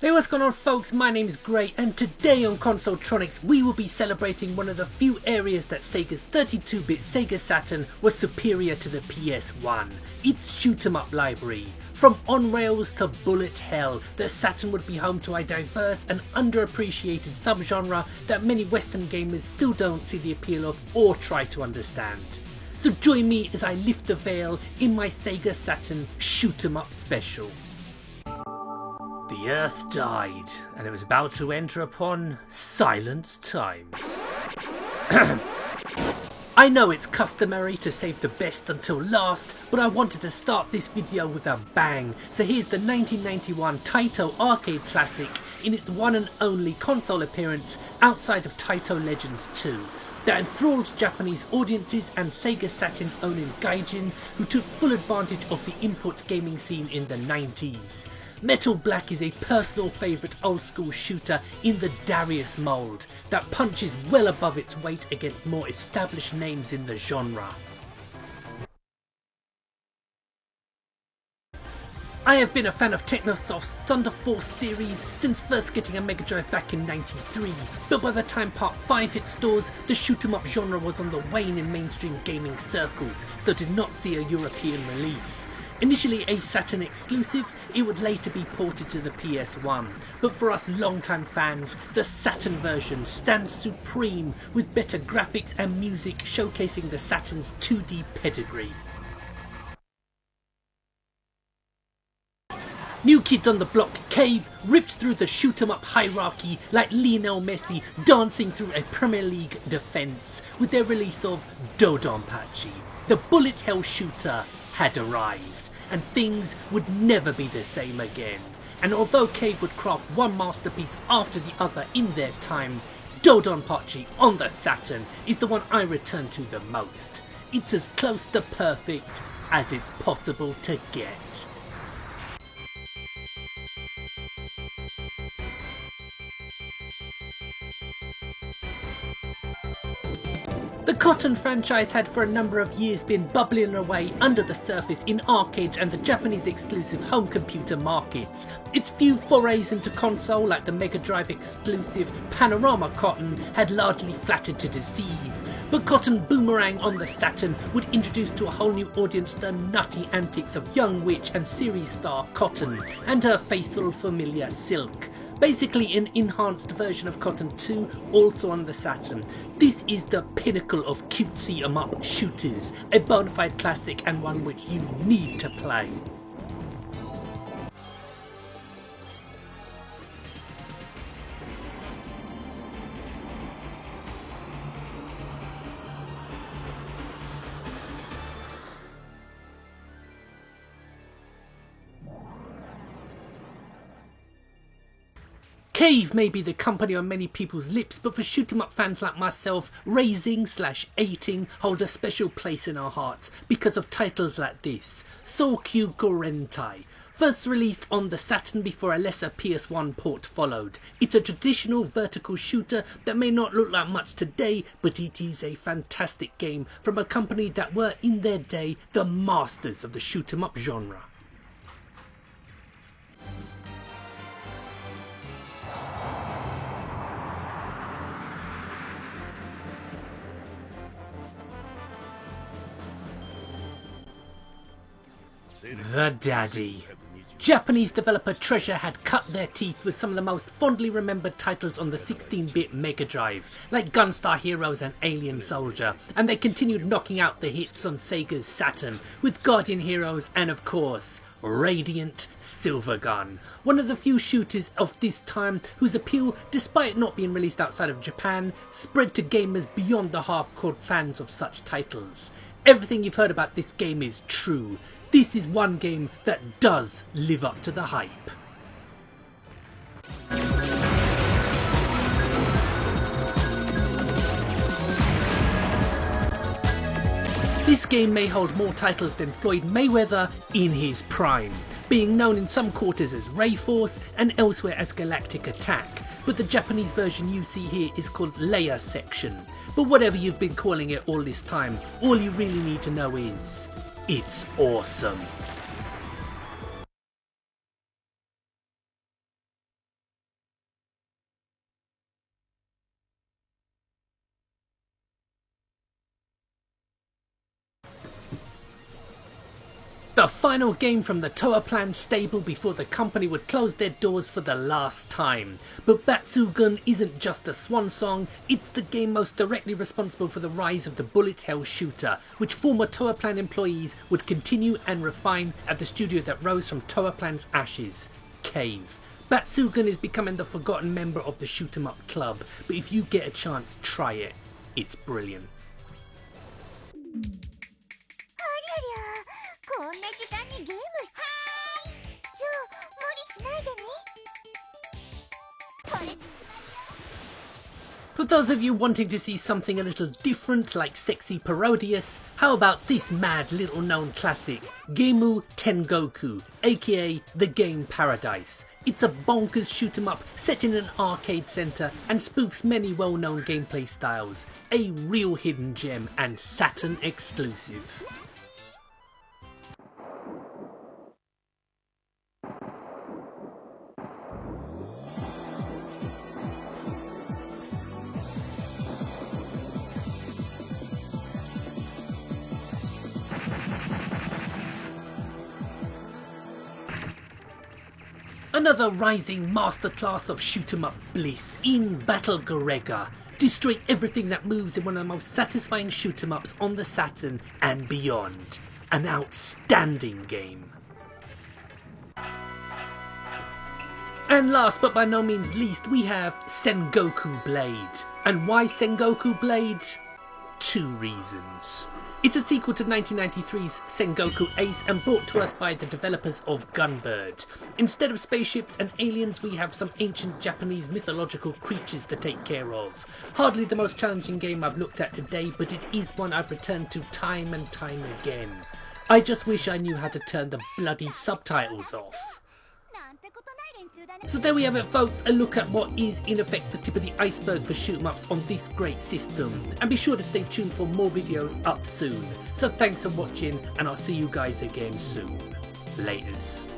Hey, what's going on folks, my name is Gray and today on Consoletronics we will be celebrating one of the few areas that Sega's 32-bit Sega Saturn was superior to the PS1, its shoot 'em up library. From on-rails to bullet hell, the Saturn would be home to a diverse and underappreciated subgenre that many Western gamers still don't see the appeal of or try to understand. So join me as I lift the veil in my Sega Saturn shoot 'em up special. The Earth died, and it was about to enter upon silent times. I know it's customary to save the best until last, but I wanted to start this video with a bang, so here's the 1991 Taito arcade classic in its one and only console appearance outside of Taito Legends 2, that enthralled Japanese audiences and Sega Saturn owning gaijin who took full advantage of the input gaming scene in the 90s. Metal Black is a personal favourite old school shooter in the Darius mould that punches well above its weight against more established names in the genre. I have been a fan of Technosoft's Thunder Force series since first getting a Mega Drive back in '93, but by the time Part 5 hit stores, the shoot 'em up genre was on the wane in mainstream gaming circles, so did not see a European release. Initially a Saturn exclusive, it would later be ported to the PS1, but for us longtime fans, the Saturn version stands supreme with better graphics and music showcasing the Saturn's 2D pedigree. New Kids on the Block Cave ripped through the shoot 'em up hierarchy like Lionel Messi dancing through a Premier League defence with their release of Dodonpachi. The bullet hell shooter had arrived, and things would never be the same again. And although Cave would craft one masterpiece after the other in their time, Dodonpachi on the Saturn is the one I return to the most. It's as close to perfect as it's possible to get. The Cotton franchise had for a number of years been bubbling away under the surface in arcades and the Japanese exclusive home computer markets. Its few forays into console, like the Mega Drive exclusive Panorama Cotton, had largely flattered to deceive. But Cotton Boomerang on the Saturn would introduce to a whole new audience the nutty antics of young witch and series star Cotton and her faithful familiar Silk. Basically an enhanced version of Cotton 2, also on the Saturn. This is the pinnacle of cutesy 'em up shooters, a bona fide classic and one which you need to play. Cave may be the company on many people's lips, but for shoot 'em up fans like myself, Raising/Ating holds a special place in our hearts because of titles like this. Soukyu Gorentai, first released on the Saturn before a lesser PS1 port followed. It's a traditional vertical shooter that may not look like much today, but it is a fantastic game from a company that were in their day the masters of the shoot 'em up genre. The Daddy. Japanese developer Treasure had cut their teeth with some of the most fondly remembered titles on the 16-bit Mega Drive, like Gunstar Heroes and Alien Soldier, and they continued knocking out the hits on Sega's Saturn, with Guardian Heroes and of course, Radiant Silvergun, one of the few shooters of this time whose appeal, despite not being released outside of Japan, spread to gamers beyond the hardcore fans of such titles. Everything you've heard about this game is true. This is one game that does live up to the hype. This game may hold more titles than Floyd Mayweather in his prime, being known in some quarters as Ray Force and elsewhere as Galactic Attack, but the Japanese version you see here is called Layer Section. But whatever you've been calling it all this time, all you really need to know is, it's awesome. The final game from the Toaplan stable before the company would close their doors for the last time. But Batsugun isn't just a swan song, it's the game most directly responsible for the rise of the bullet hell shooter, which former Toaplan employees would continue and refine at the studio that rose from Toaplan's ashes, Cave. Batsugun is becoming the forgotten member of the shoot 'em up club, but if you get a chance, try it. It's brilliant. こんな時間にゲームしはーい。じゃあ無理しないでね。これ For those of you wanting to see something a little different like Sexy Parodius, how about this mad little known classic, Gemu Tengoku, aka The Game Paradise. It's a bonkers shoot 'em up set in an arcade centre and spoofs many well-known gameplay styles. A real hidden gem and Saturn exclusive. Another rising masterclass of shoot 'em up bliss in Battle Garegga. Destroy everything that moves in one of the most satisfying shoot 'em ups on the Saturn and beyond. An outstanding game. And last but by no means least, we have Sengoku Blade. And why Sengoku Blade? 2 reasons. It's a sequel to 1993's Sengoku Ace and brought to us by the developers of Gunbird. Instead of spaceships and aliens, we have some ancient Japanese mythological creatures to take care of. Hardly the most challenging game I've looked at today, but it is one I've returned to time and time again. I just wish I knew how to turn the bloody subtitles off. So there we have it, folks, a look at what is in effect the tip of the iceberg for shoot 'em ups on this great system. And be sure to stay tuned for more videos up soon. So thanks for watching, and I'll see you guys again soon. Laters.